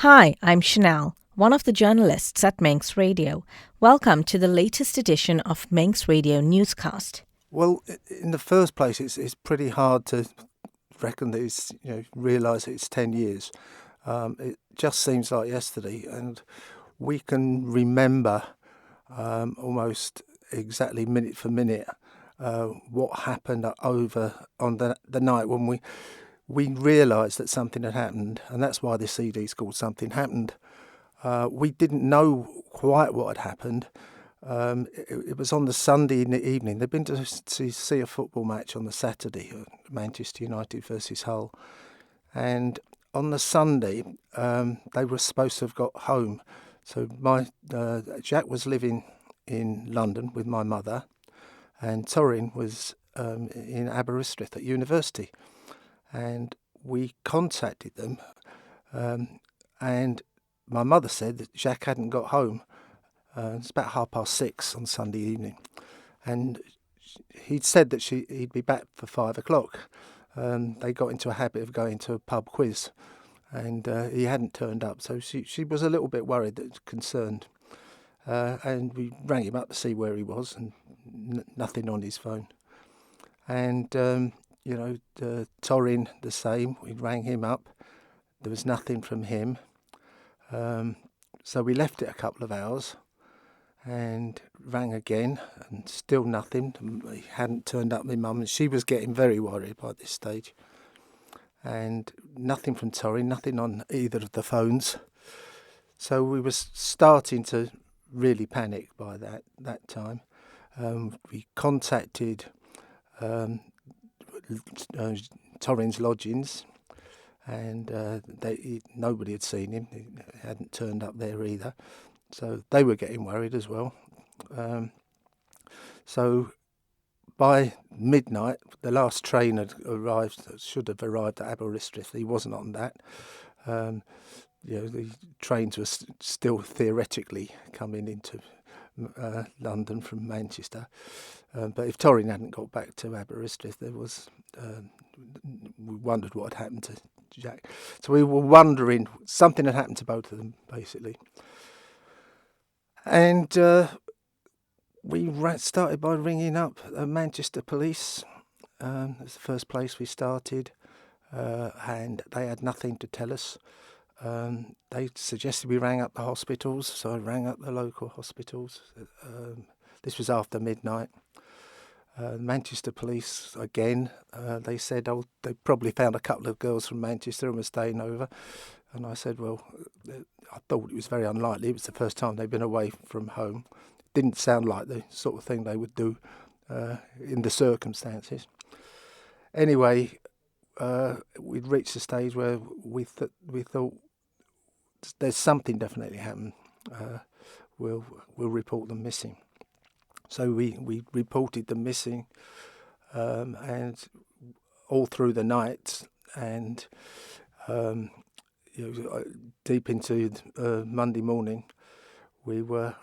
Hi, I'm Chanel, one of the journalists at Manx Radio. Welcome to the latest edition of Manx Radio Newscast. Well, in the first place, it's pretty hard to reckon that realise that it's 10 years. It just seems like yesterday, and we can remember almost exactly minute for minute what happened over on the night when we realised that something had happened, and that's why the CD's called Something Happened. We didn't know quite what had happened. It was on the Sunday in the evening. They'd been to see a football match on the Saturday, Manchester United versus Hull. And on the Sunday, they were supposed to have got home. So Jacques was living in London with my mother, and Torin was in Aberystwyth at university. And we contacted them, and my mother said that Jacques hadn't got home. It's about 6:30 on Sunday evening, and he'd said that he'd be back for 5 o'clock. They got into a habit of going to a pub quiz, and he hadn't turned up, so she was a little bit worried, concerned, and we rang him up to see where he was, and nothing on his phone. And Torin the same. We rang him up. There was nothing from him. So we left it a couple of hours and rang again, and still nothing. He hadn't turned up, my mum, and she was getting very worried by this stage. And nothing from Torin, nothing on either of the phones. So we were starting to really panic by that time. We contacted Torin's lodgings, and nobody had seen him. He hadn't turned up there either, so they were getting worried as well. So by midnight, the last train should have arrived at Aberystwyth. He wasn't on that. The trains were still theoretically coming into London from Manchester. But if Torin hadn't got back to Aberystwyth, we wondered what had happened to Jacques. So we were wondering, something had happened to both of them, basically. And we started by ringing up Manchester Police. That's the first place we started, and they had nothing to tell us. They suggested we rang up the hospitals, so I rang up the local hospitals. This was after midnight. Manchester Police, again, they said, they probably found a couple of girls from Manchester and were staying over. And I said, well, I thought it was very unlikely. It was the first time they'd been away from home. Didn't sound like the sort of thing they would do in the circumstances. Anyway, we'd reached a stage where we thought there's something definitely happened. We'll report them missing. So we reported them missing, and all through the night, and deep into Monday morning, we were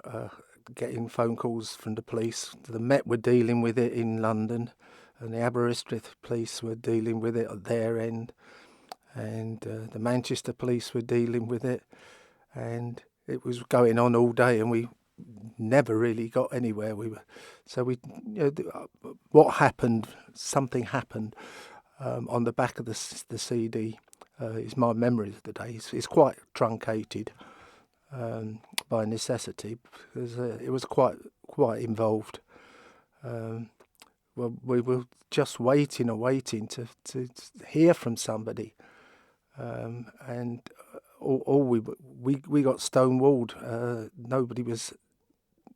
getting phone calls from the police. The Met were dealing with it in London, and the Aberystwyth police were dealing with it at their end, and the Manchester police were dealing with it, and it was going on all day, and we never really got anywhere. What happened? Something happened on the back of the CD. Is my memory of the day. It's quite truncated by necessity, because it was quite involved. We were just waiting to hear from somebody, and all we got stonewalled. Nobody was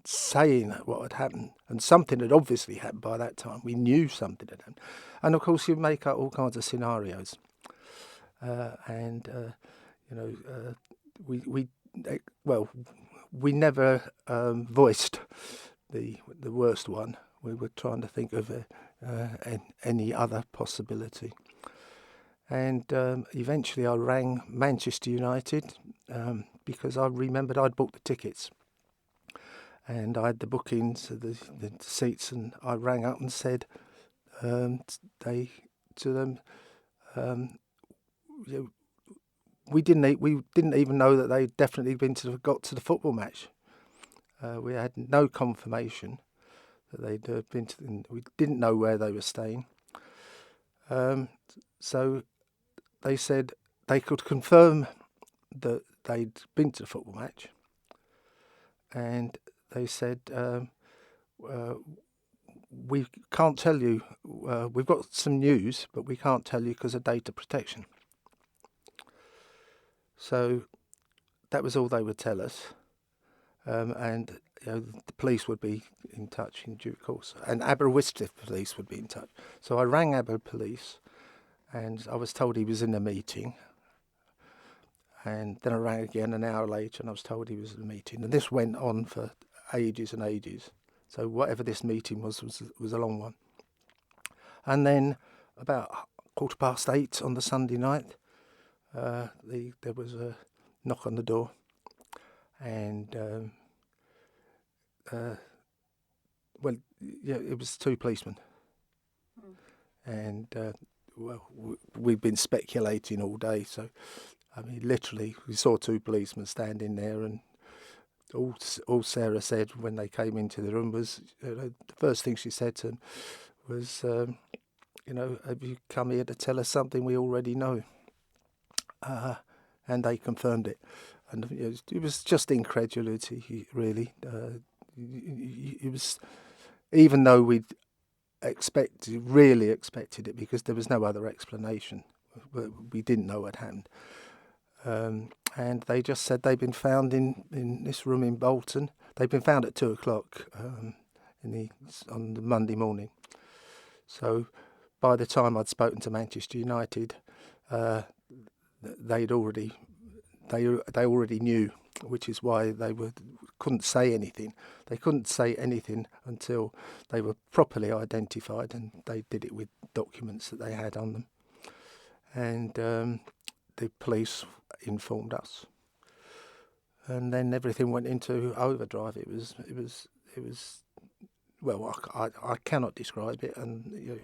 saying what had happened, and something had obviously happened by that time. We knew something had happened, and of course you make up all kinds of scenarios. We never voiced the worst one. We were trying to think of any other possibility. And eventually I rang Manchester United because I remembered I'd booked the tickets. And I had the bookings, the seats, and I rang up and said to them, we didn't even know that they'd definitely got to the football match. We had no confirmation that they'd been to. We didn't know where they were staying. So they said they could confirm that they'd been to the football match, and they said, we can't tell you. We've got some news, but we can't tell you because of data protection. So that was all they would tell us, and the police would be in touch in due course, and Aberystwyth police would be in touch. So I rang Aber police, and I was told he was in a meeting. And then I rang again an hour later, and I was told he was in a meeting. And this went on for ages and ages. So whatever this meeting was a long one. And then about 8:15 on the Sunday night, there was a knock on the door, and it was two policemen, and we've been speculating all day. So I mean, literally, we saw two policemen standing there, and all Sarah said when they came into the room was, the first thing she said to them was, have you come here to tell us something we already know? And they confirmed it. And it was just incredulity, really. It was, even though we'd really expected it, because there was no other explanation. We didn't know what happened. And they just said they'd been found in this room in Bolton. They'd been found at 2:00 on the Monday morning. So by the time I'd spoken to Manchester United, they already knew, which is why they couldn't say anything. They couldn't say anything until they were properly identified, and they did it with documents that they had on them. And the police informed us, and then everything went into overdrive. It was well, I cannot describe it, and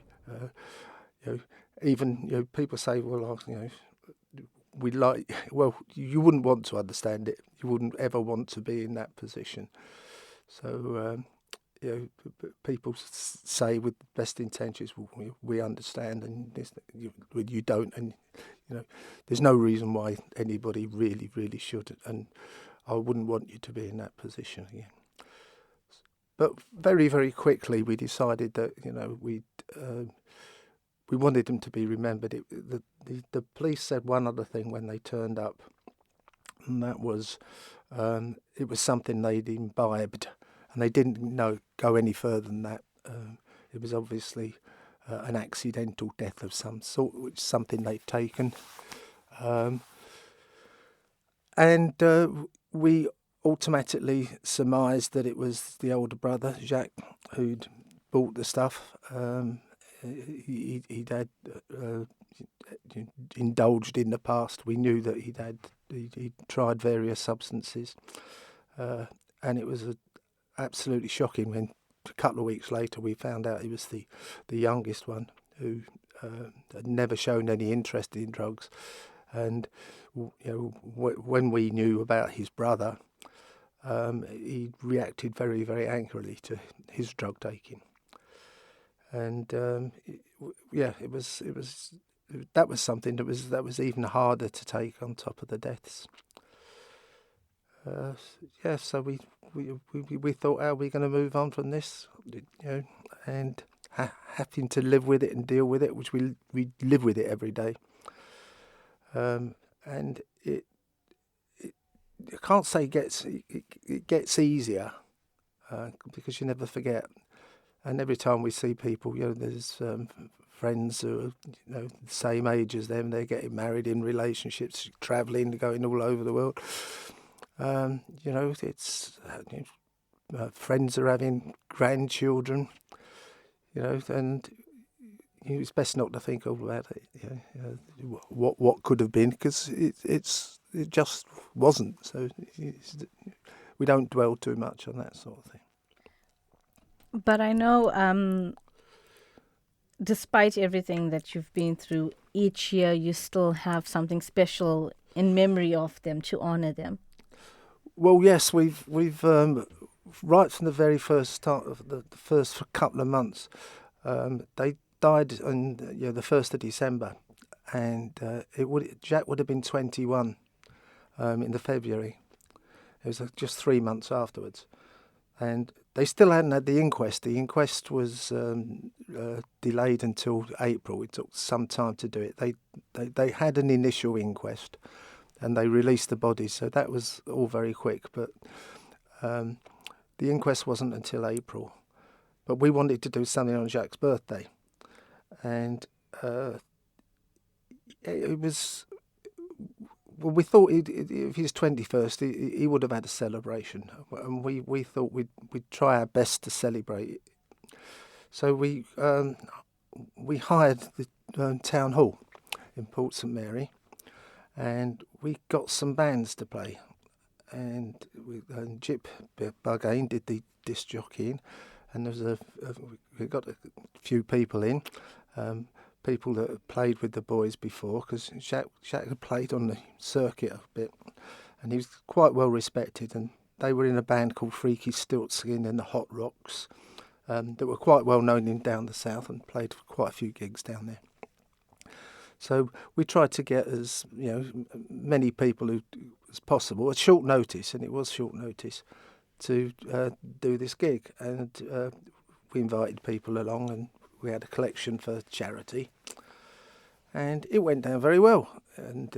even people say, well, you wouldn't want to understand it. You wouldn't ever want to be in that position. So people say with best intentions, we understand, and you don't, and there's no reason why anybody really should, and I wouldn't want you to be in that position again. But very, very quickly we decided that we wanted them to be remembered. The police said one other thing when they turned up, and that was it was something they'd imbibed, and they didn't go any further than that. It was obviously an accidental death of some sort, which is something they'd taken. And we automatically surmised that it was the older brother, Jacques, who'd bought the stuff. He'd had indulged in the past. We knew that he'd tried various substances, and it was absolutely shocking when a couple of weeks later we found out he was the youngest one, who had never shown any interest in drugs. And when we knew about his brother, he reacted very, very angrily to his drug taking. And that was something that was even harder to take on top of the deaths. So we thought, how are we going to move on from this? And having to live with it and deal with it, which we live with it every day. And it I can't say it gets easier, because you never forget. And every time we see people, there's friends who are the same age as them. They're getting married, in relationships, travelling, going all over the world. It's friends are having grandchildren. And it's best not to think all about it. What could have been, because it just wasn't. So we don't dwell too much on that sort of thing. But I know, despite everything that you've been through, each year you still have something special in memory of them, to honour them? Well, yes, we've right from the very first start of the first couple of months, they died on the 1st of December, and Jack would have been 21 in the February. It was just 3 months afterwards, and they still hadn't had the inquest. The inquest was delayed until April. It took some time to do it. They had an initial inquest, and they released the bodies, so that was all very quick. But the inquest wasn't until April. But we wanted to do something on Jacques' birthday, and it was. Well, we thought if his 21st, he would have had a celebration, and we thought we'd try our best to celebrate it. So we hired the town hall in Port St Mary, and we got some bands to play, and Jip Bargain did the disc jockeying, and we got a few people in. People that had played with the boys before, because Jacques had played on the circuit a bit, and he was quite well respected, and they were in a band called Freaky Stiltskin and the Hot Rocks, that were quite well known down the south and played for quite a few gigs down there. So we tried to get as many people as possible at short notice, and it was short notice, to do this gig, and we invited people along, and we had a collection for charity, and it went down very well. And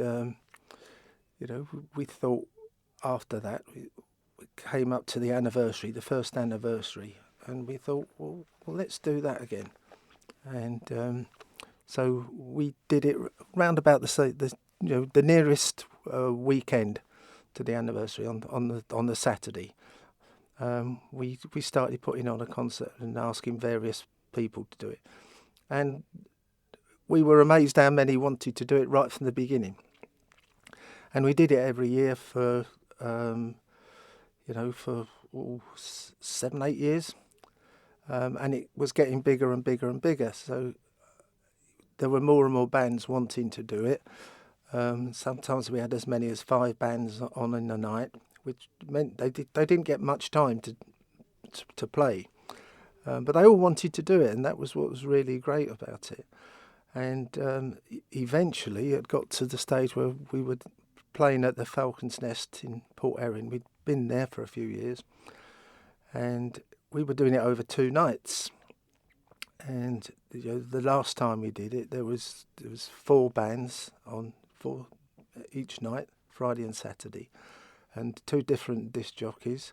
we thought after that we came up to the anniversary, the first anniversary, and we thought, well let's do that again. And so we did it round about the nearest weekend to the anniversary on the Saturday. We started putting on a concert and asking various people to do it, and we were amazed how many wanted to do it right from the beginning. And we did it every year for 7-8 years, and it was getting bigger and bigger and bigger. So there were more and more bands wanting to do it. Sometimes we had as many as 5 bands on in the night, which meant they didn't get much time to play. But they all wanted to do it, and that was what was really great about it. And eventually it got to the stage where we were playing at the Falcon's Nest in Port Erin. We'd been there for a few years, and we were doing it over 2 nights. And the last time we did it, there was 4 bands on 4 each night, Friday and Saturday, and 2 different disc jockeys.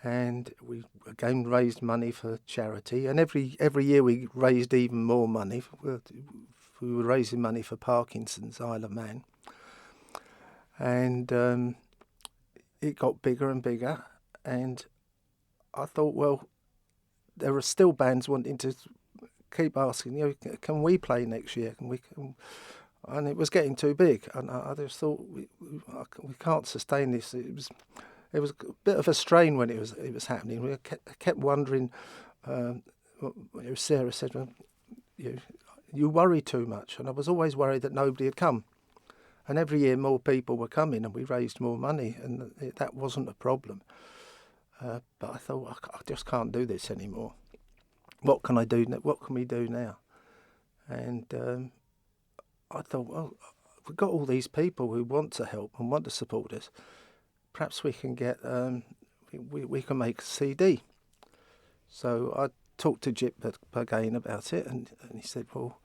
And we again raised money for charity, and every year we raised even more money. We were raising money for Parkinson's, Isle of Man, and it got bigger and bigger. And I thought, well, there are still bands wanting to keep asking, can we play next year? And it was getting too big, and I just thought we can't sustain this. It was a bit of a strain when it was happening. We kept wondering. Sarah said, well, you worry too much, and I was always worried that nobody had come. And every year more people were coming, and we raised more money, and that wasn't a problem. But I thought, I just can't do this anymore. What can I do? What can we do now? And I thought, well, we've got all these people who want to help and want to support us. Perhaps we can get, we can make a CD. So I talked to Jip again about it, and he said, well,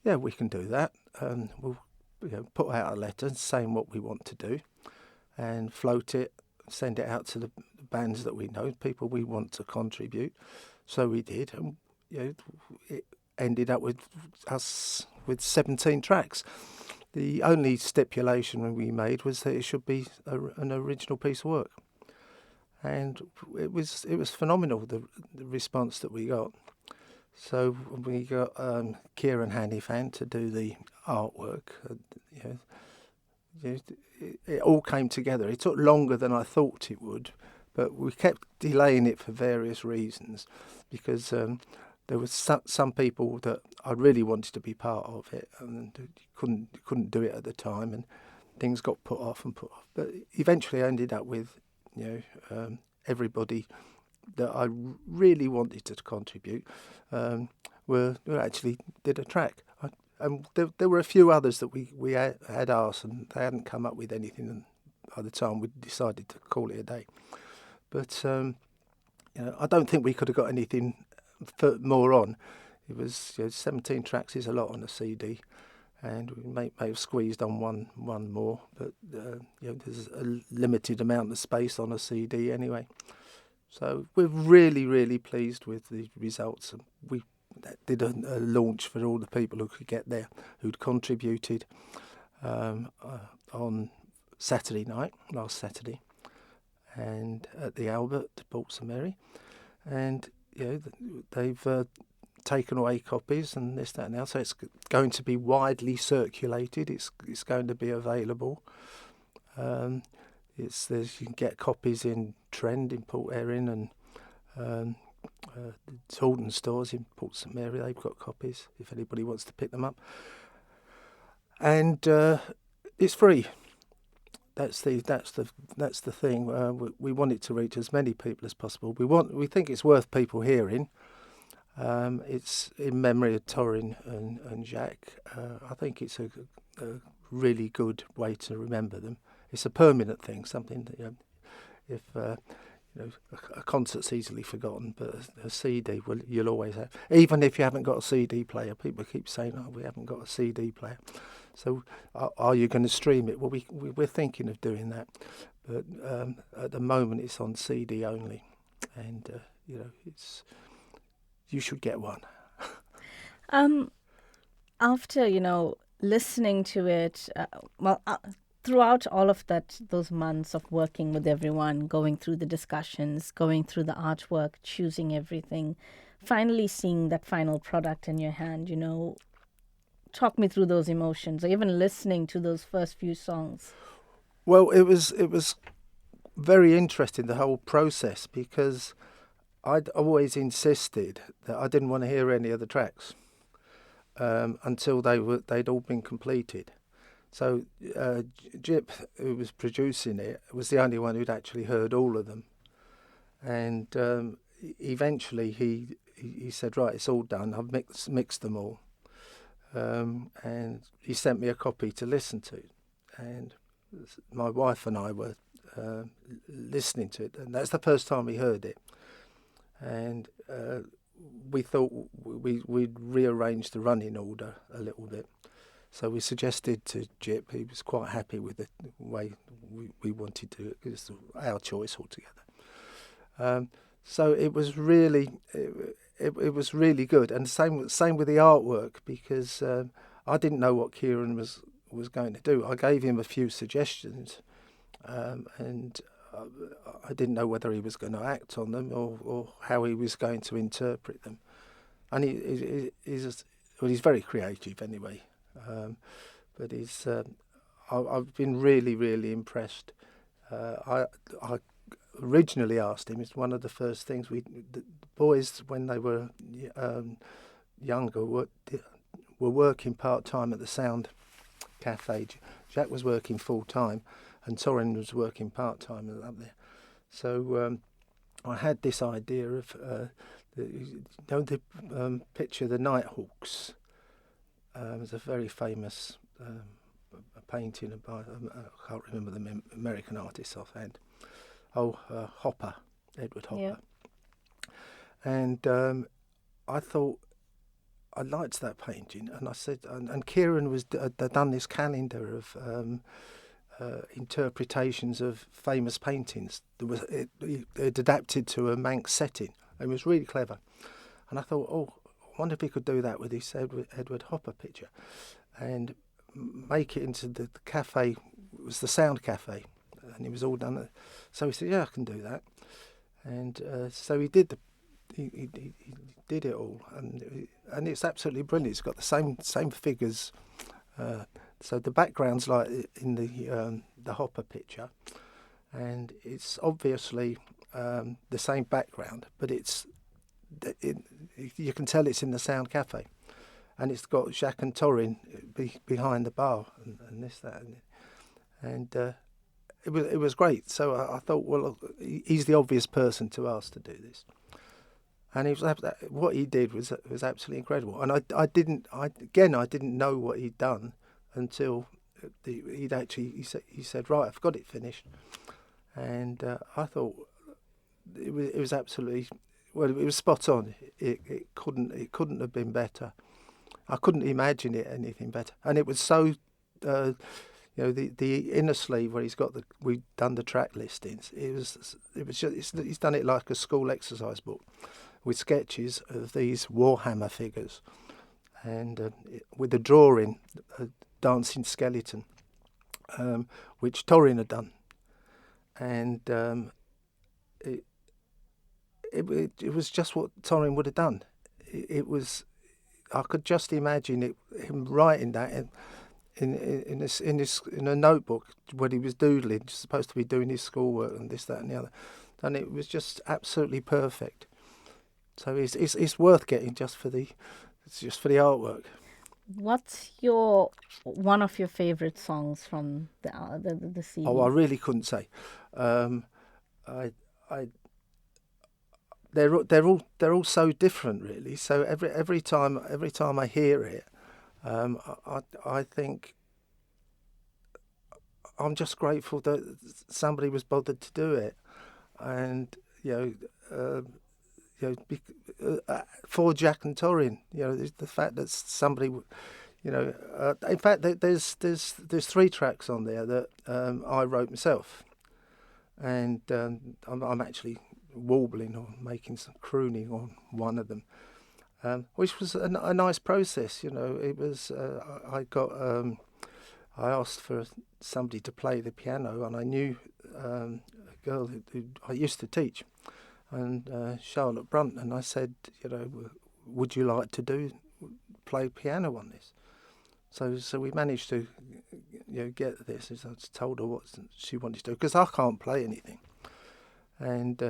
yeah, we can do that. We'll put out a letter saying what we want to do, and float it, send it out to the bands that we know, people we want to contribute. So we did, and it ended up with us with 17 tracks. The only stipulation we made was that it should be an original piece of work, and it was phenomenal, the response that we got. So we got Kieran Hanifan to do the artwork. It all came together. It took longer than I thought it would, but we kept delaying it for various reasons, because there was some people that I really wanted to be part of it, and couldn't do it at the time, and things got put off. But eventually I ended up with, everybody that I really wanted to contribute were actually did a track. And there were a few others that we had asked, and they hadn't come up with anything. And by the time we decided to call it a day, but I don't think we could have got anything more on. It was 17 tracks is a lot on a CD, and we may have squeezed on one more, but there's a limited amount of space on a CD anyway. So we're really, really pleased with the results. We did a launch for all the people who could get there, who'd contributed on Saturday night, last Saturday, and at the Albert, Port St Mary, and they've taken away copies and this, that, and now. So it's going to be widely circulated. It's going to be available. You can get copies in Trend in Port Erin and Bolton stores in Port St Mary. They've got copies if anybody wants to pick them up. And it's free. That's the thing. We want it to reach as many people as possible. We think it's worth people hearing. It's in memory of Torin and Jacques. I think it's a really good way to remember them. It's a permanent thing, something that if a concert's easily forgotten, but a CD you'll always have. Even if you haven't got a CD player, people keep saying, "Oh, we haven't got a CD player." So, are you going to stream it? Well, we're thinking of doing that, but at the moment it's on CD only, and you should get one. After listening to it, throughout all of those months of working with everyone, going through the discussions, going through the artwork, choosing everything, finally seeing that final product in your hand, talk me through those emotions, or even listening to those first few songs. Well, it was very interesting, the whole process, because I'd always insisted that I didn't want to hear any of the tracks until they'd all been completed. So Jip, who was producing it, was the only one who'd actually heard all of them. And eventually he said, right, it's all done. I've mixed them all. And he sent me a copy to listen to. And my wife and I were listening to it. And that's the first time we heard it. And we thought we'd rearrange the running order a little bit. So we suggested to Jip, he was quite happy with the way we wanted to do it. It was our choice altogether. So it was really, it was really good. And same with the artwork, because I didn't know what Kieran was going to do. I gave him a few suggestions, and I didn't know whether he was going to act on them or how he was going to interpret them. And he's very creative anyway. But I've been really, really impressed. I originally asked him, it's one of the first things the boys, when they were younger, were working part-time at the Sound Cafe. Jacques was working full-time and Torin was working part-time up there. So I had this idea of the picture of the Nighthawks. It was a very famous painting by, I can't remember the American artist offhand. Hopper, Edward Hopper. Yeah. And I thought I liked that painting, and I said, and Kieran had done this calendar of interpretations of famous paintings. It adapted to a Manx setting. It was really clever, and I thought, I wonder if he could do that with his Edward Hopper picture, and make it into the cafe. It was the Sound Cafe, and it was all done. So he said, "Yeah, I can do that," and so he did he did it all, and it's absolutely brilliant. It's got the same figures. So the background's like in the Hopper picture, and it's obviously the same background, but you can tell it's in the Sound Cafe, and it's got Jacques and Torin behind the bar and this, that, and it was great. So I thought, well, he's the obvious person to ask to do this, and what he did was absolutely incredible. And I didn't know what he'd done until he said, right, I've got it finished, and I thought it was absolutely, well, it was spot on. It couldn't have been better. I couldn't imagine it anything better, and it was so. The inner sleeve where we've done the track listings. He's done it like a school exercise book, with sketches of these Warhammer figures, and with a drawing, a dancing skeleton, which Torin had done, and it was just what Torin would have done. It was, I could just imagine him writing that in a notebook when he was doodling, supposed to be doing his schoolwork and this, that, and the other, and it was just absolutely perfect. So it's worth getting just for the artwork. What's one of your favourite songs from the CD? Oh, I really couldn't say. They're all so different, really. So every time I hear it, I think I'm just grateful that somebody was bothered to do it, and for Jacques and Torin, the fact that somebody, in fact, there's 3 tracks on there that I wrote myself, and I'm actually warbling or making some crooning on one of them, which was a nice process. It was I asked for somebody to play the piano, and I knew a girl who I used to teach, and Charlotte Brunt, and I said, would you like to play piano on this? So we managed to get this. I told her what she wanted to do, because I can't play anything, and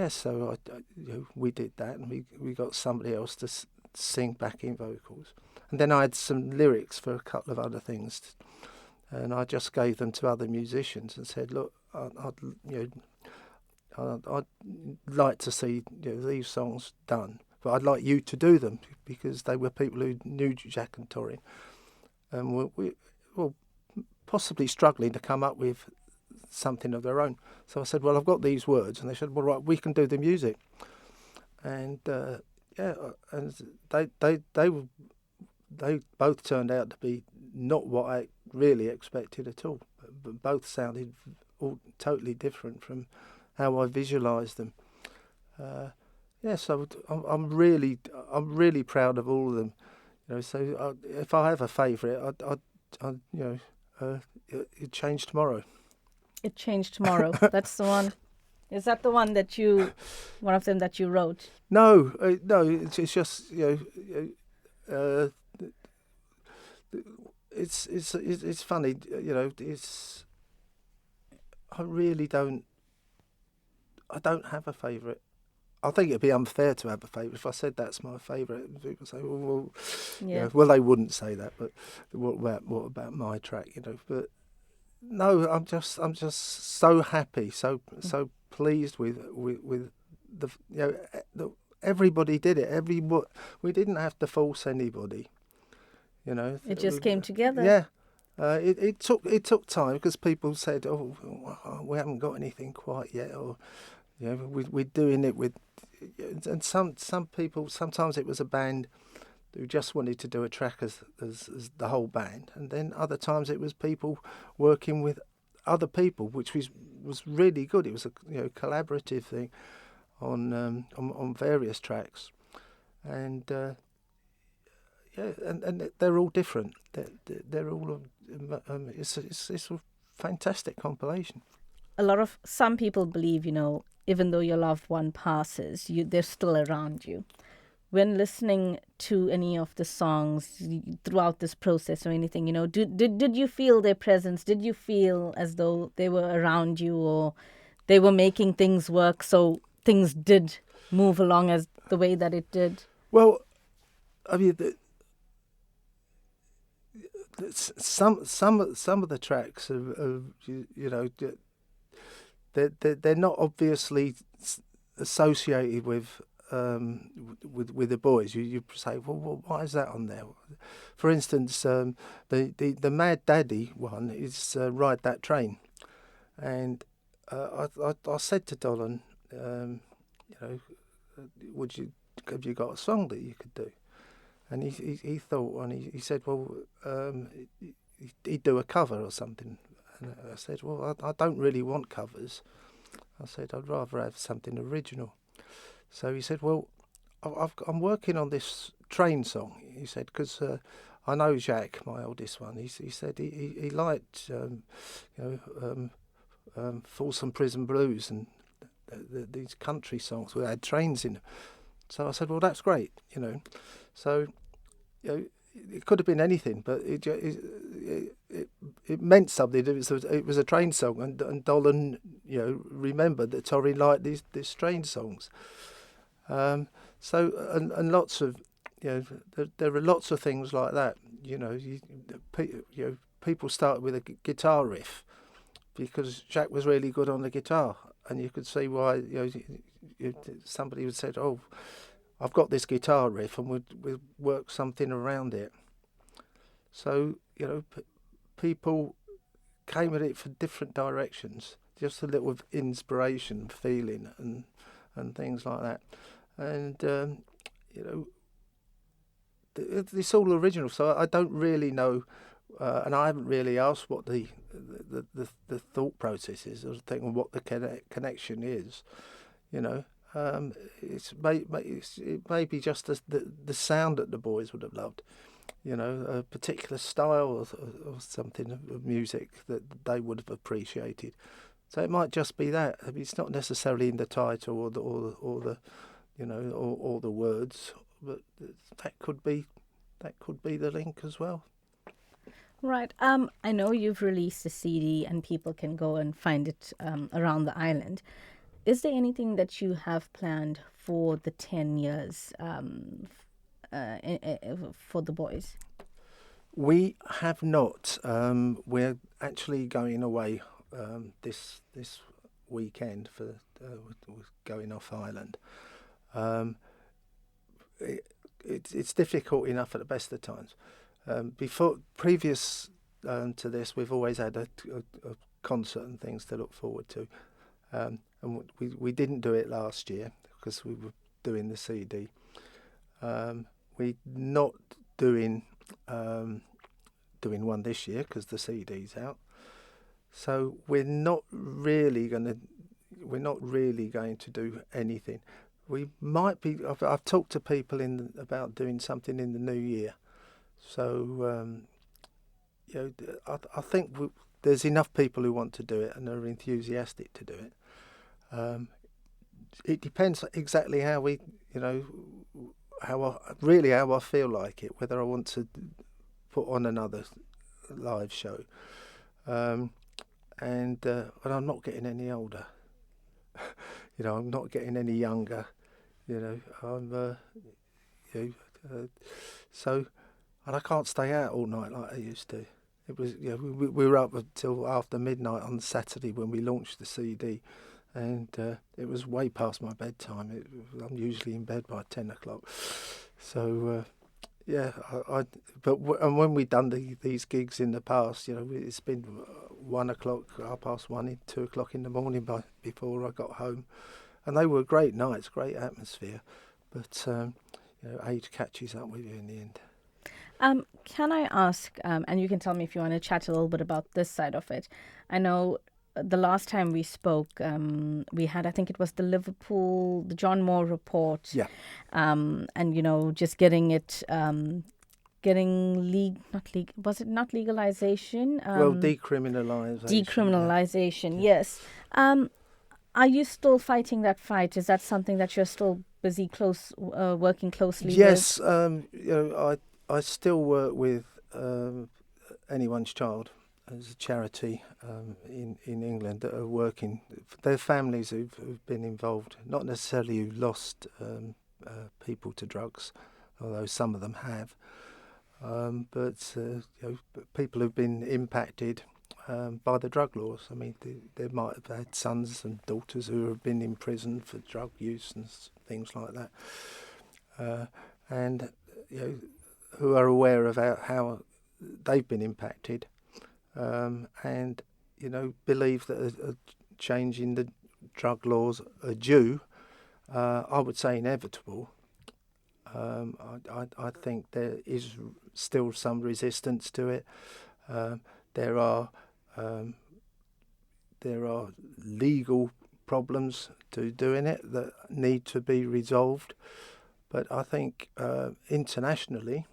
so we did that, and we got somebody else to sing backing vocals, and then I had some lyrics for a couple of other things, and I just gave them to other musicians and said, look, I'd like to see these songs done, but I'd like you to do them, because they were people who knew Jacques and Torin, and we were possibly struggling to come up with something of their own. So I said, well, I've got these words, and they said, well, right, we can do the music, and and they both turned out to be not what I really expected at all, but both sounded all totally different from how I visualised them. So I'm really proud of all of them. So if I have a favourite, it'd change tomorrow. It Changed Tomorrow. That's the one. Is that the one one of them that you wrote? No. It's just it's funny. I don't have a favourite. I think it'd be unfair to have a favourite. If I said that's my favourite, people say, well, well, they wouldn't say that. But what about my track? But no, I'm just so happy, so pleased with the everybody did it. We didn't have to force anybody. It just came together. Yeah. It took time, because people said, "Oh, we haven't got anything quite yet," or we're doing it with. And some people, sometimes it was a band who just wanted to do a track as the whole band, and then other times it was people working with other people, which was really good. It was a collaborative thing on various tracks, and and they're all different. They're all it's a fantastic compilation. Some people believe, even though your loved one passes, they're still around you. When listening to any of the songs throughout this process or anything, did you feel their presence? Did you feel as though they were around you, or they were making things work, so things did move along as the way that it did? Well, I mean, some of the tracks are they're not obviously associated with the boys. You say, well, why is that on there? For instance, the Mad Daddy one is Ride That Train, and I said to Dolan, have you got a song that you could do? And he thought, and he said, well, he'd do a cover or something. And I said, well, I don't really want covers. I said, I'd rather have something original. So he said, well, I'm working on this train song. He said, because I know Jacques, my oldest one. He said he liked, Folsom Prison Blues and these country songs that had trains in them. So I said, well, that's great, So, it could have been anything, but it meant something. It was a train song, and Dolan, remembered that Torin liked these train songs. So and lots of, there are lots of things like that. People start with a guitar riff because Jacques was really good on the guitar, and you could see why. Somebody would say, "Oh, I've got this guitar riff," and we'd work something around it. So people came at it for different directions, just a little of inspiration, feeling, and things like that. And it's all original. So I don't really know, and I haven't really asked what the thought process is, or thinking what the connection is. It may be just the sound that the boys would have loved, a particular style or something of music that they would have appreciated. So it might just be that. I mean, it's not necessarily in the title or the words, but that could be the link as well. Right. I know you've released a CD and people can go and find it around the island. Is there anything that you have planned for the 10 years for the boys? We have not. We're actually going away this weekend for going off island. It's difficult enough at the best of times. Previous to this, we've always had a concert and things to look forward to. And we didn't do it last year because we were doing the CD. We're not doing one this year because the CD's out. So we're not really going to do anything. We might be. I've talked to people about doing something in the new year. So I think there's enough people who want to do it and are enthusiastic to do it. It depends exactly how how I feel like it, whether I want to put on another live show. And I'm not getting any older. I'm not getting any younger. I'm so, and I can't stay out all night like I used to. It was we were up until after midnight on Saturday when we launched the CD. And it was way past my bedtime. I'm usually in bed by 10 o'clock. So, and when we've done these gigs in the past, it's been 1 o'clock, 1:30, 2 o'clock in the morning before I got home. And they were great nights, great atmosphere. But, age catches up with you in the end. Can I ask, and you can tell me if you want to chat a little bit about this side of it. I know the last time we spoke, we had, I think it was the John Moore report. Yeah. And, just getting it, was it not legalization? Decriminalisation. Decriminalisation, yeah. Yes. Are you still fighting that fight? Is that something that you're still busy working closely with? Yes. I still work with Anyone's Child as a charity in England that are working. They're families who've been involved, not necessarily who lost people to drugs, although some of them have. but people who've been impacted by the drug laws. I mean, they might have had sons and daughters who have been in prison for drug use and things like that, and who are aware of how they've been impacted, and believe that a change in the drug laws are due. I would say inevitable. I think there is still some resistance to it. There are legal problems to doing it that need to be resolved. But I think internationally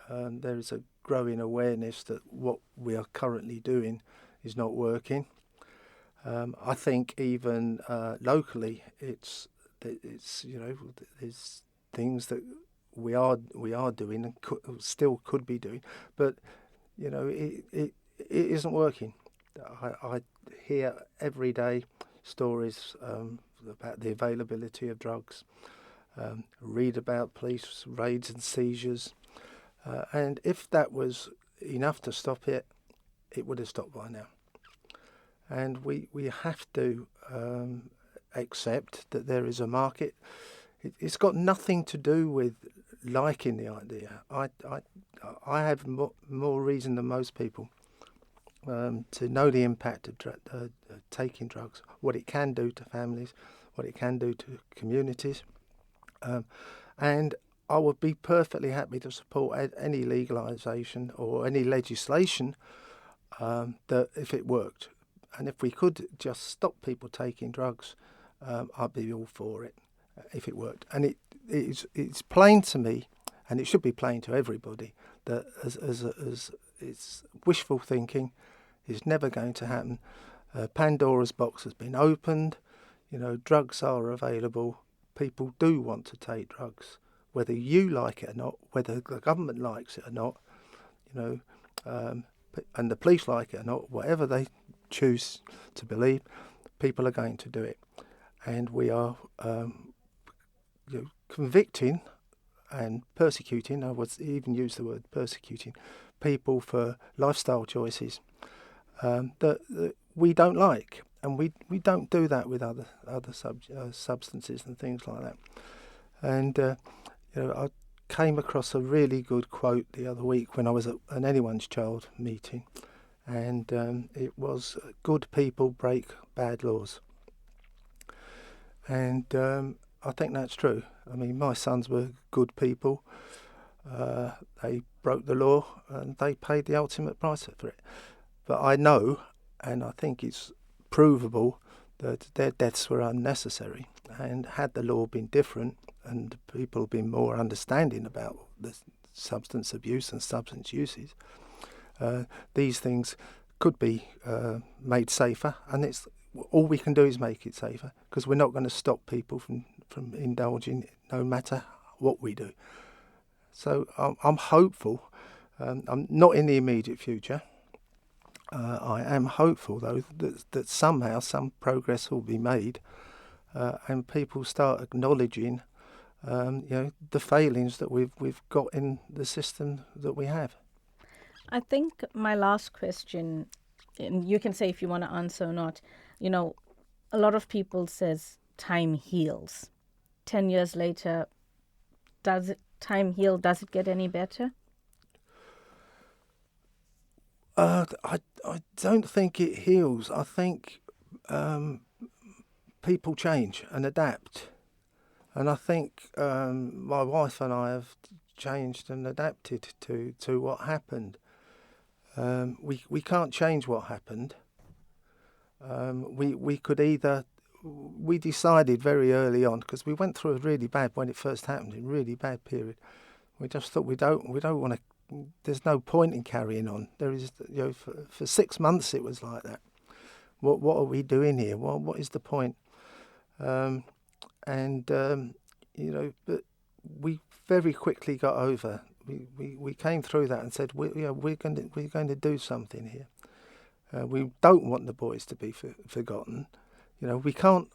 there is a growing awareness that what we are currently doing is not working. I think even locally, it's there's things that we are doing and still could be doing, but it isn't working. I hear every day stories about the availability of drugs, read about police raids and seizures, and if that was enough to stop it, it would have stopped by now. And we have to accept that there is a market. It's got nothing to do with liking the idea. I have more reason than most people to know the impact of taking drugs, what it can do to families, what it can do to communities, and I would be perfectly happy to support any legalisation or any legislation that if it worked. And if we could just stop people taking drugs, I'd be all for it if it worked. And it's plain to me, and it should be plain to everybody, that as it's wishful thinking is never going to happen. Pandora's box has been opened. Drugs are available. People do want to take drugs, whether you like it or not, whether the government likes it or not, and the police like it or not, whatever they choose to believe, people are going to do it. And we are convicting and persecuting, I would even use the word persecuting, people for lifestyle choices that we don't like. And we don't do that with other substances and things like that. And I came across a really good quote the other week when I was at an Anyone's Child meeting, and it was, "Good people break bad laws." And I think that's true. I mean, my sons were good people. They broke the law and they paid the ultimate price for it. But I know, and I think it's provable, that their deaths were unnecessary. And had the law been different and people been more understanding about the substance abuse and substance uses, these things could be made safer. And it's all we can do is make it safer, because we're not going to stop people from indulging no matter what we do. So I'm hopeful. I'm not in the immediate future. I am hopeful, though, that somehow some progress will be made, and people start acknowledging, the failings that we've got in the system that we have. I think my last question, and you can say if you want to answer or not. A lot of people says time heals. 10 years later, does time heal? Does it get any better? I don't think it heals. I think people change and adapt. And I think my wife and I have changed and adapted to what happened. We can't change what happened. We could either... We decided very early on, because we went through a really bad, when it first happened, a really bad period. We just thought we don't want to... There's no point in carrying on. There is, for 6 months it was like that. What are we doing here? What is the point? But we very quickly got over. We came through that and said we're going to do something here. We don't want the boys to be forgotten. We can't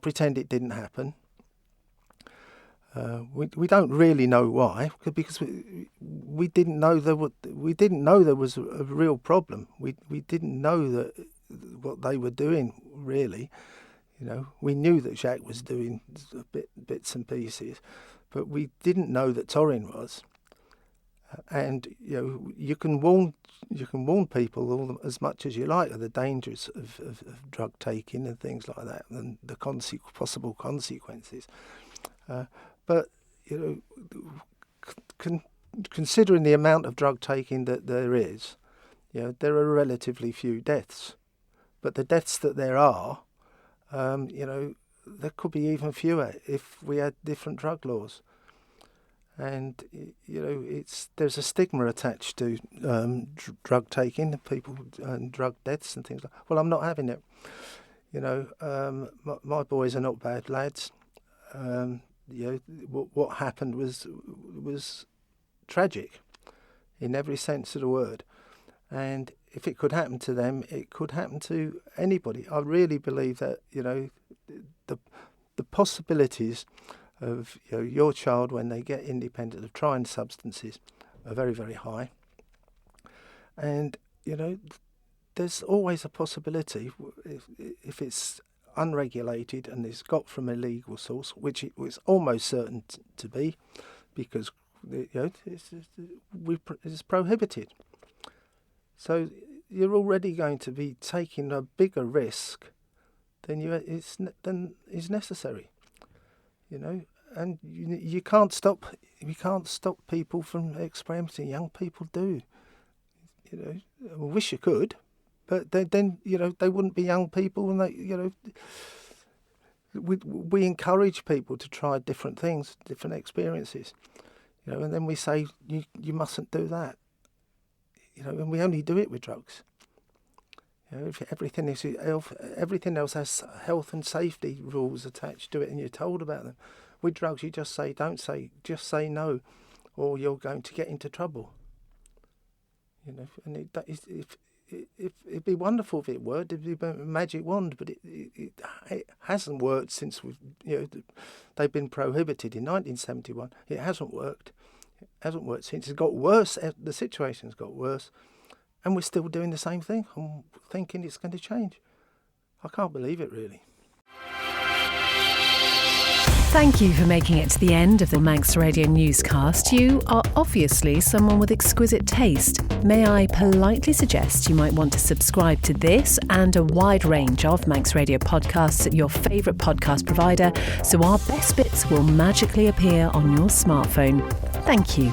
pretend it didn't happen. We don't really know why, because we didn't know there was a real problem. We didn't know that what they were doing really. We knew that Jacques was doing bits and pieces, but we didn't know that Torin was. And you can warn people as much as you like of the dangers of drug taking and things like that, and the possible consequences. But considering the amount of drug taking that there is, there are relatively few deaths. But the deaths that there are, there could be even fewer if we had different drug laws. And there's a stigma attached to drug taking, people and drug deaths and things like that. Well, I'm not having it. My boys are not bad lads. What happened was tragic in every sense of the word. And if it could happen to them, it could happen to anybody. I really believe that the possibilities of your child when they get independent of trying substances are very, very high. And there's always a possibility if it's unregulated and it's got from a legal source, which it was almost certain to be, because it's prohibited. So you're already going to be taking a bigger risk than is necessary. And you can't stop people from experimenting. Young people do. I wish you could, but then they wouldn't be young people, and we encourage people to try different things, different experiences, and then we say you mustn't do that, and we only do it with drugs. If everything else has health and safety rules attached to it, and you're told about them. With drugs, you just say, don't say, just say no, or you're going to get into trouble. And it'd be wonderful if it worked. It'd be a magic wand, but it hasn't worked since they've been prohibited in 1971. It hasn't worked. It hasn't worked since. It's got worse. The situation's got worse, and we're still doing the same thing. I'm thinking it's going to change. I can't believe it, really. Thank you for making it to the end of the Manx Radio Newscast. You are obviously someone with exquisite taste. May I politely suggest you might want to subscribe to this and a wide range of Manx Radio podcasts at your favourite podcast provider, so our best bits will magically appear on your smartphone. Thank you.